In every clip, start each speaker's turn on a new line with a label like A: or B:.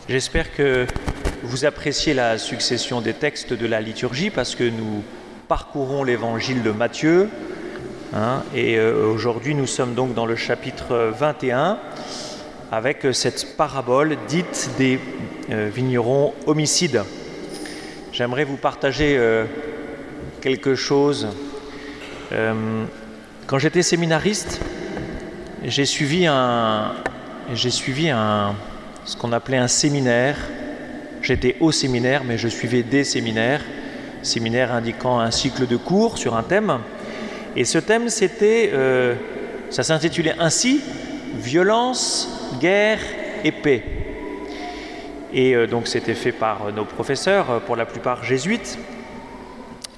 A: J'espère que vous appréciez la succession des textes de la liturgie parce que nous parcourons l'évangile de Matthieu. Et aujourd'hui, nous sommes donc dans le chapitre 21 avec cette parabole dite des vignerons homicides. J'aimerais vous partager quelque chose. Quand j'étais séminariste, j'ai suivi ce qu'on appelait un séminaire. J'étais au séminaire, mais je suivais des séminaires indiquant un cycle de cours sur un thème. Et ce thème, ça s'intitulait ainsi « Violence, guerre et paix ». Et donc c'était fait par nos professeurs, pour la plupart jésuites.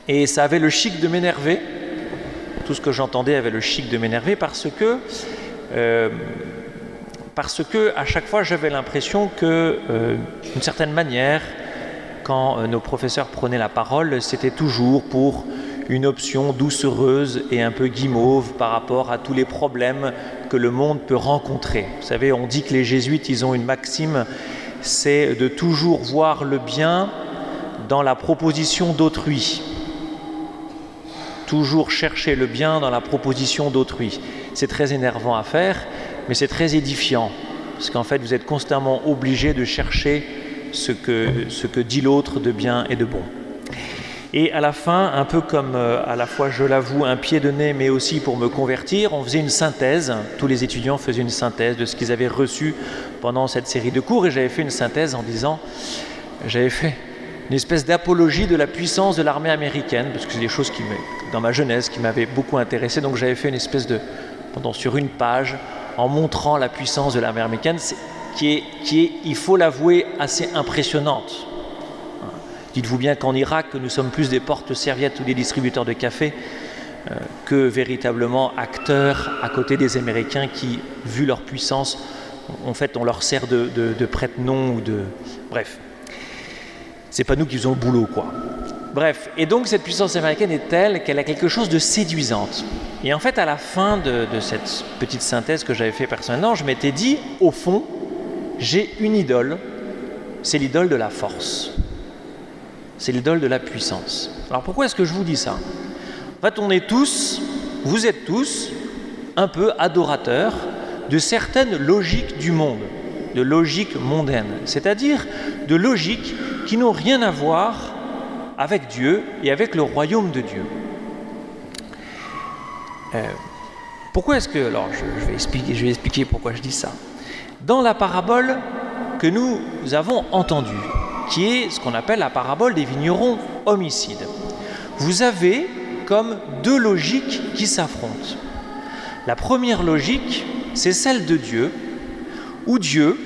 A: Et ça avait le chic de m'énerver. Tout ce que j'entendais avait le chic de m'énerver parce que à chaque fois j'avais l'impression que, d'une certaine manière, quand nos professeurs prenaient la parole, c'était toujours pour une option doucereuse et un peu guimauve par rapport à tous les problèmes que le monde peut rencontrer. Vous savez, on dit que les jésuites, ils ont une maxime, c'est de toujours voir le bien dans la proposition d'autrui. Toujours chercher le bien dans la proposition d'autrui. C'est très énervant à faire, mais c'est très édifiant, parce qu'en fait, vous êtes constamment obligé de chercher ce que dit l'autre de bien et de bon. Et à la fin, un peu comme à la fois, je l'avoue, un pied de nez, mais aussi pour me convertir, on faisait une synthèse. Tous les étudiants faisaient une synthèse de ce qu'ils avaient reçu pendant cette série de cours, et j'avais fait une synthèse en disant, j'avais fait une espèce d'apologie de la puissance de l'armée américaine, parce que c'est des choses qui, dans ma jeunesse, qui m'avaient beaucoup intéressé. Donc j'avais fait une espèce de, sur une page, en montrant la puissance de l'armée américaine, qui est, il faut l'avouer, assez impressionnante. Dites-vous bien qu'en Irak, nous sommes plus des porte-serviettes ou des distributeurs de café que véritablement acteurs à côté des Américains qui, vu leur puissance, en fait, on leur sert de prête-nom ou de... Bref. C'est pas nous qui faisons le boulot, quoi. Bref, et donc cette puissance américaine est telle qu'elle a quelque chose de séduisante. Et en fait, à la fin de cette petite synthèse que j'avais fait personnellement, je m'étais dit, au fond, j'ai une idole, c'est l'idole de la force. C'est l'idole de la puissance. Alors pourquoi est-ce que je vous dis ça ? En fait, vous êtes tous, un peu adorateurs de certaines logiques du monde, de logiques mondaines, c'est-à-dire de logiques qui n'ont rien à voir avec Dieu et avec le royaume de Dieu. Pourquoi est-ce que... Alors, je vais expliquer pourquoi je dis ça. Dans la parabole que nous avons entendue, qui est ce qu'on appelle la parabole des vignerons homicides, vous avez comme deux logiques qui s'affrontent. La première logique, c'est celle de Dieu, où Dieu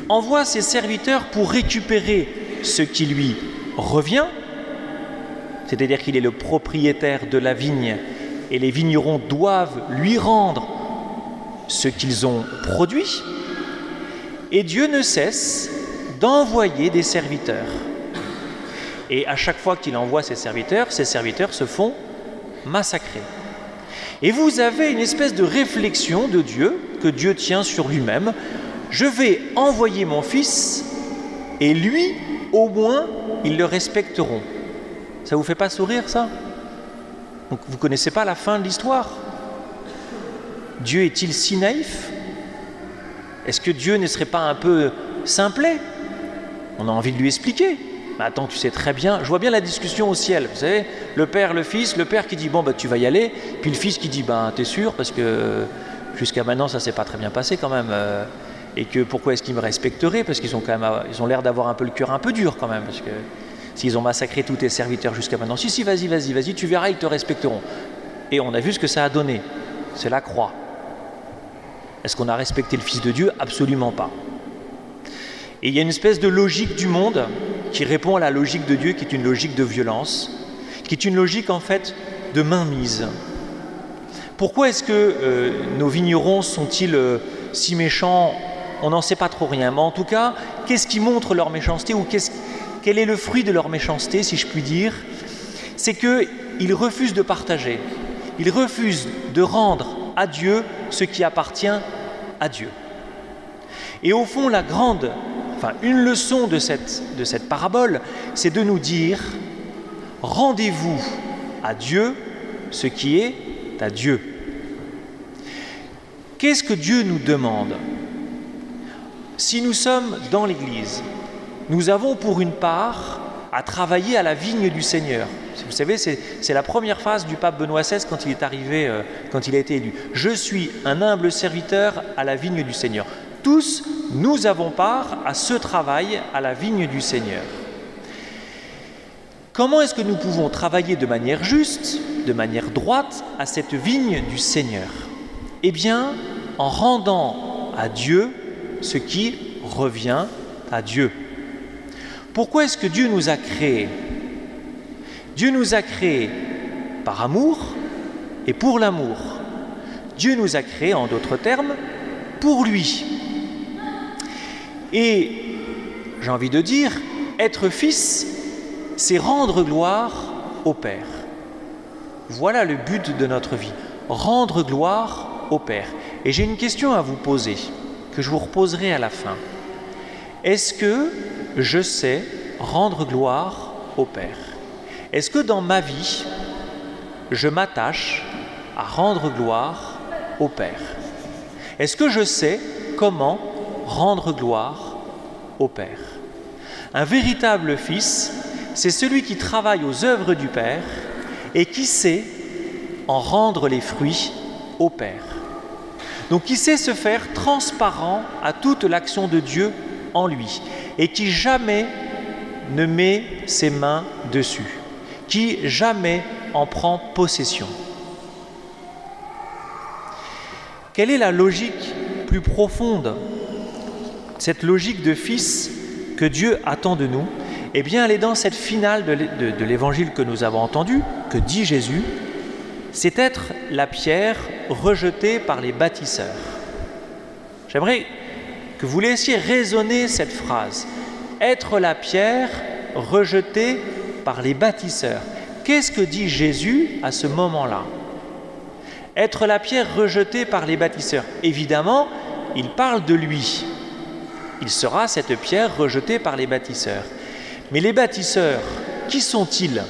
A: envoie ses serviteurs pour récupérer ce qui lui revient, c'est-à-dire qu'il est le propriétaire de la vigne et les vignerons doivent lui rendre ce qu'ils ont produit, et Dieu ne cesse d'envoyer des serviteurs. Et à chaque fois qu'il envoie ces serviteurs se font massacrer. Et vous avez une espèce de réflexion de Dieu, que Dieu tient sur lui-même. Je vais envoyer mon fils, et lui, au moins, ils le respecteront. Ça vous fait pas sourire, ça ? Donc, vous connaissez pas la fin de l'histoire ? Dieu est-il si naïf ? Est-ce que Dieu ne serait pas un peu simplet ? On a envie de lui expliquer. Mais attends, tu sais très bien, je vois bien la discussion au ciel, vous savez, le père, le fils, le père qui dit bon tu vas y aller, puis le fils qui dit t'es sûr parce que jusqu'à maintenant ça s'est pas très bien passé quand même, et que pourquoi est-ce qu'ils me respecteraient, parce qu'ils ont quand même, ils ont l'air d'avoir un peu le cœur un peu dur quand même, parce que s'ils ont massacré tous tes serviteurs jusqu'à maintenant, si vas-y, tu verras, ils te respecteront. Et on a vu ce que ça a donné, c'est la croix. Est-ce qu'on a respecté le Fils de Dieu ? Absolument pas. Et il y a une espèce de logique du monde qui répond à la logique de Dieu, qui est une logique de violence, qui est une logique en fait de mainmise. Pourquoi est-ce que nos vignerons sont-ils si méchants ? On n'en sait pas trop rien, mais en tout cas, qu'est-ce qui montre leur méchanceté, ou quel est le fruit de leur méchanceté, si je puis dire ? C'est qu'ils refusent de partager, ils refusent de rendre à Dieu ce qui appartient à Dieu. Et au fond, la grande une leçon de cette parabole, c'est de nous dire « Rendez-vous à Dieu ce qui est à Dieu ». Qu'est-ce que Dieu nous demande? Si nous sommes dans l'Église, nous avons pour une part à travailler à la vigne du Seigneur. Vous savez, c'est la première phrase du pape Benoît XVI quand il est arrivé, quand il a été élu. « Je suis un humble serviteur à la vigne du Seigneur ». Tous, nous avons part à ce travail à la vigne du Seigneur. Comment est-ce que nous pouvons travailler de manière juste, de manière droite, à cette vigne du Seigneur? Eh bien, en rendant à Dieu ce qui revient à Dieu. Pourquoi est-ce que Dieu nous a créés? Dieu nous a créés par amour et pour l'amour. Dieu nous a créés, en d'autres termes, pour lui. Et j'ai envie de dire, être fils, c'est rendre gloire au Père. Voilà le but de notre vie, rendre gloire au Père. Et j'ai une question à vous poser, que je vous reposerai à la fin. Est-ce que je sais rendre gloire au Père? Est-ce que dans ma vie, je m'attache à rendre gloire au Père? Est-ce que je sais comment rendre gloire au Père? Un véritable fils, c'est celui qui travaille aux œuvres du Père et qui sait en rendre les fruits au Père. Donc qui sait se faire transparent à toute l'action de Dieu en lui et qui jamais ne met ses mains dessus, qui jamais en prend possession. Quelle est la logique plus profonde, cette logique de fils que Dieu attend de nous? Eh bien, elle est dans cette finale de l'évangile que nous avons entendu, que dit Jésus, c'est être la pierre rejetée par les bâtisseurs. J'aimerais que vous laissiez résonner cette phrase. Être la pierre rejetée par les bâtisseurs. Qu'est-ce que dit Jésus à ce moment-là? Être la pierre rejetée par les bâtisseurs. Évidemment, il parle de lui. Il sera cette pierre rejetée par les bâtisseurs. Mais les bâtisseurs, qui sont-ils?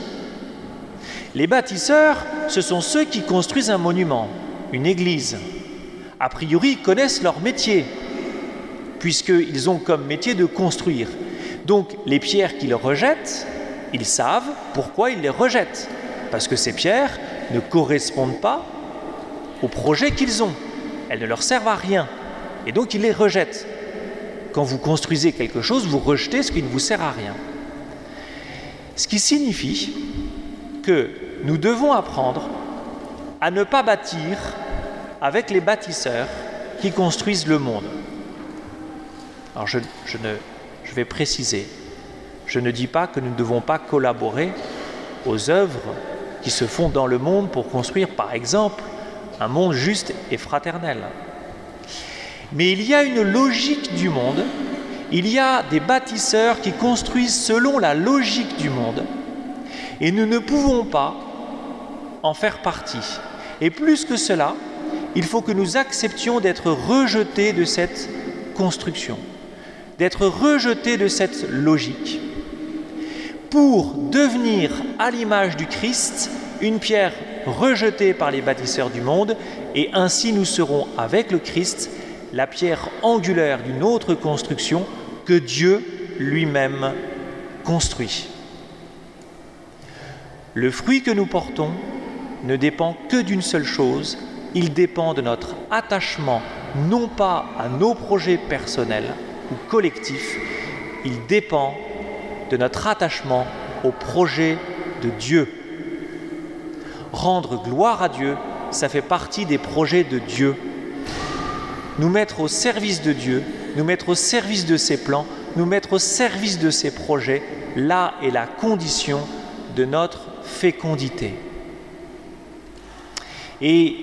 A: Les bâtisseurs, ce sont ceux qui construisent un monument, une église. A priori, ils connaissent leur métier, puisqu'ils ont comme métier de construire. Donc, les pierres qu'ils rejettent, ils savent pourquoi ils les rejettent. Parce que ces pierres ne correspondent pas au projet qu'ils ont. Elles ne leur servent à rien. Et donc, ils les rejettent. Quand vous construisez quelque chose, vous rejetez ce qui ne vous sert à rien. Ce qui signifie que nous devons apprendre à ne pas bâtir avec les bâtisseurs qui construisent le monde. Alors je vais préciser, je ne dis pas que nous ne devons pas collaborer aux œuvres qui se font dans le monde pour construire, par exemple, un monde juste et fraternel. Mais il y a une logique du monde, il y a des bâtisseurs qui construisent selon la logique du monde, et nous ne pouvons pas en faire partie. Et plus que cela, il faut que nous acceptions d'être rejetés de cette construction, d'être rejetés de cette logique, pour devenir, à l'image du Christ, une pierre rejetée par les bâtisseurs du monde, et ainsi nous serons, avec le Christ, la pierre angulaire d'une autre construction que Dieu lui-même construit. Le fruit que nous portons ne dépend que d'une seule chose, il dépend de notre attachement, non pas à nos projets personnels ou collectifs, il dépend de notre attachement au projet de Dieu. Rendre gloire à Dieu, ça fait partie des projets de Dieu. Nous mettre au service de Dieu, nous mettre au service de ses plans, nous mettre au service de ses projets, là est la condition de notre fécondité. Et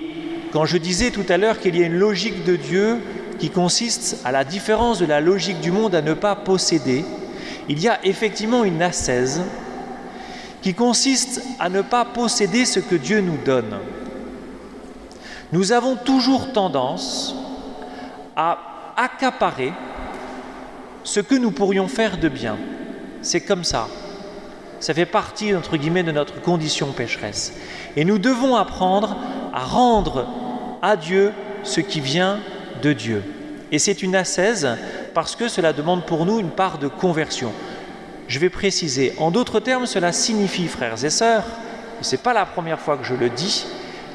A: quand je disais tout à l'heure qu'il y a une logique de Dieu qui consiste, à la différence de la logique du monde, à ne pas posséder, il y a effectivement une ascèse qui consiste à ne pas posséder ce que Dieu nous donne. Nous avons toujours tendance à accaparer ce que nous pourrions faire de bien. C'est comme ça. Ça fait partie, entre guillemets, de notre condition pécheresse. Et nous devons apprendre à rendre à Dieu ce qui vient de Dieu. Et c'est une ascèse parce que cela demande pour nous une part de conversion. Je vais préciser. En d'autres termes, cela signifie, frères et sœurs, et ce n'est pas la première fois que je le dis,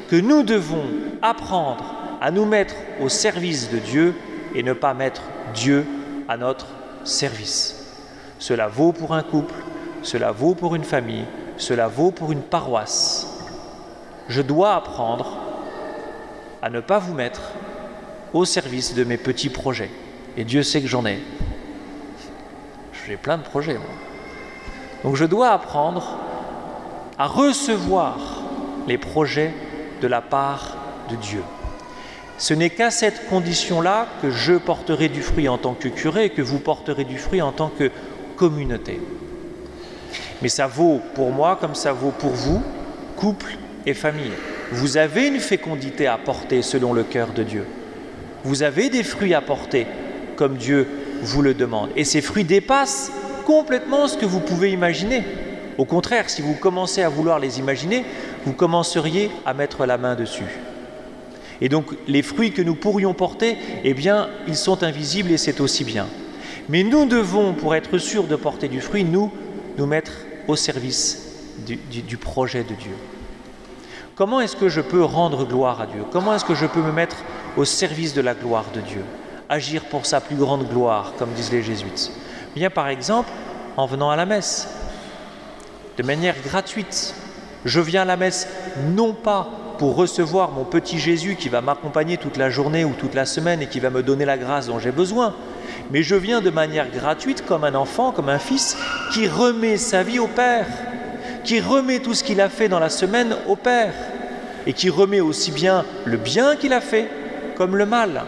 A: que nous devons apprendre à nous mettre au service de Dieu et ne pas mettre Dieu à notre service. Cela vaut pour un couple, cela vaut pour une famille, cela vaut pour une paroisse. Je dois apprendre à ne pas vous mettre au service de mes petits projets. Et Dieu sait que j'en ai. J'ai plein de projets, moi. Donc je dois apprendre à recevoir les projets de la part de Dieu. Ce n'est qu'à cette condition-là que je porterai du fruit en tant que curé et que vous porterez du fruit en tant que communauté. Mais ça vaut pour moi comme ça vaut pour vous, couple et famille. Vous avez une fécondité à porter selon le cœur de Dieu. Vous avez des fruits à porter comme Dieu vous le demande. Et ces fruits dépassent complètement ce que vous pouvez imaginer. Au contraire, si vous commencez à vouloir les imaginer, vous commenceriez à mettre la main dessus. Et donc, les fruits que nous pourrions porter, eh bien, ils sont invisibles et c'est aussi bien. Mais nous devons, pour être sûrs de porter du fruit, nous mettre au service du projet de Dieu. Comment est-ce que je peux rendre gloire à Dieu? Comment est-ce que je peux me mettre au service de la gloire de Dieu? Agir pour sa plus grande gloire, comme disent les jésuites. Bien, par exemple, en venant à la messe, de manière gratuite. Je viens à la messe non pas pour recevoir mon petit Jésus qui va m'accompagner toute la journée ou toute la semaine et qui va me donner la grâce dont j'ai besoin, mais je viens de manière gratuite comme un enfant, comme un fils qui remet sa vie au Père, qui remet tout ce qu'il a fait dans la semaine au Père et qui remet aussi bien le bien qu'il a fait comme le mal.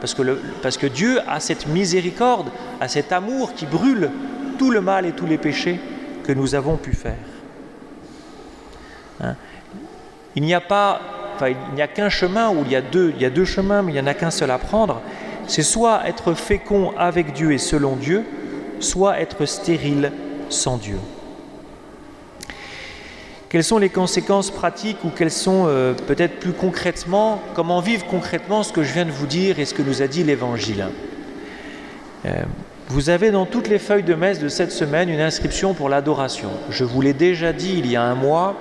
A: Parce que Dieu a cette miséricorde, a cet amour qui brûle tout le mal et tous les péchés que nous avons pu faire. Hein? Il n'y a qu'un chemin, où il y a deux chemins, mais il n'y en a qu'un seul à prendre. C'est soit être fécond avec Dieu et selon Dieu, soit être stérile sans Dieu. Quelles sont les conséquences pratiques ou quelles sont peut-être plus concrètement, comment vivre concrètement ce que je viens de vous dire et ce que nous a dit l'Évangile? Vous avez dans toutes les feuilles de messe de cette semaine une inscription pour l'adoration. Je vous l'ai déjà dit il y a un mois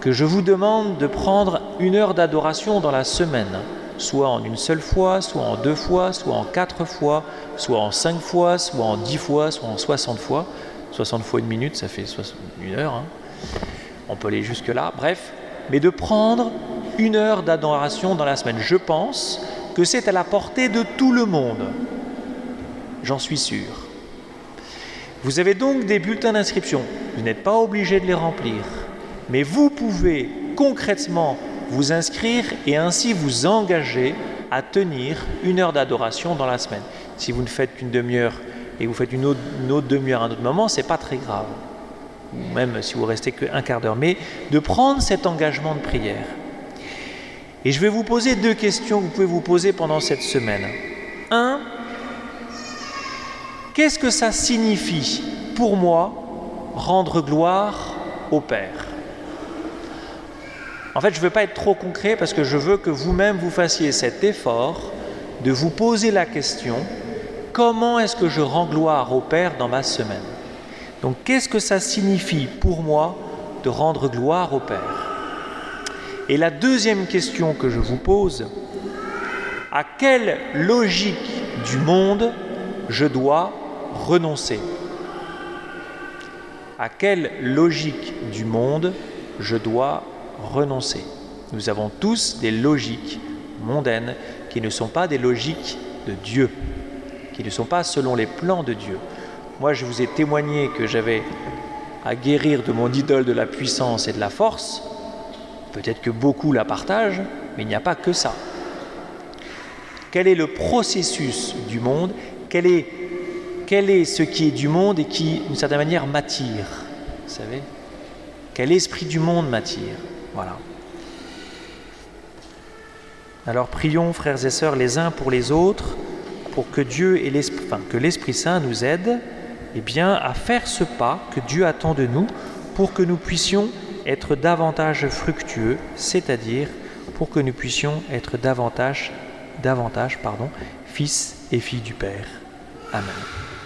A: que je vous demande de prendre 1 heure d'adoration dans la semaine, soit en une seule fois, soit en 2 fois, soit en 4 fois, soit en 5 fois, soit en 10 fois, soit en 60 fois. 60 fois 1 minute, ça fait 1 heure. Hein. On peut aller jusque-là, bref. Mais de prendre 1 heure d'adoration dans la semaine. Je pense que c'est à la portée de tout le monde. J'en suis sûr. Vous avez donc des bulletins d'inscription. Vous n'êtes pas obligé de les remplir. Mais vous pouvez concrètement vous inscrire et ainsi vous engager à tenir 1 heure d'adoration dans la semaine. Si vous ne faites qu'une demi-heure et vous faites une autre demi-heure à un autre moment, ce n'est pas très grave. Ou même si vous restez qu'un quart d'heure. Mais de prendre cet engagement de prière. Et je vais vous poser 2 questions que vous pouvez vous poser pendant cette semaine. 1. Qu'est-ce que ça signifie pour moi rendre gloire au Père? En fait, je ne veux pas être trop concret parce que je veux que vous-même vous fassiez cet effort de vous poser la question « Comment est-ce que je rends gloire au Père dans ma semaine ?» Donc, qu'est-ce que ça signifie pour moi de rendre gloire au Père? Et la deuxième question que je vous pose, à quelle logique du monde je dois renoncer? À quelle logique du monde je dois renoncer? Nous avons tous des logiques mondaines qui ne sont pas des logiques de Dieu, qui ne sont pas selon les plans de Dieu. Moi, je vous ai témoigné que j'avais à guérir de mon idole de la puissance et de la force. Peut-être que beaucoup la partagent, mais il n'y a pas que ça. Quel est le processus du monde? Quel est ce qui est du monde et qui, d'une certaine manière, m'attire? Vous savez? Quel esprit du monde m'attire? Voilà. Alors prions, frères et sœurs, les uns pour les autres, pour que Dieu et l'esprit que l'Esprit Saint nous aide à faire ce pas que Dieu attend de nous pour que nous puissions être davantage fructueux, c'est-à-dire pour que nous puissions être davantage fils et filles du Père. Amen.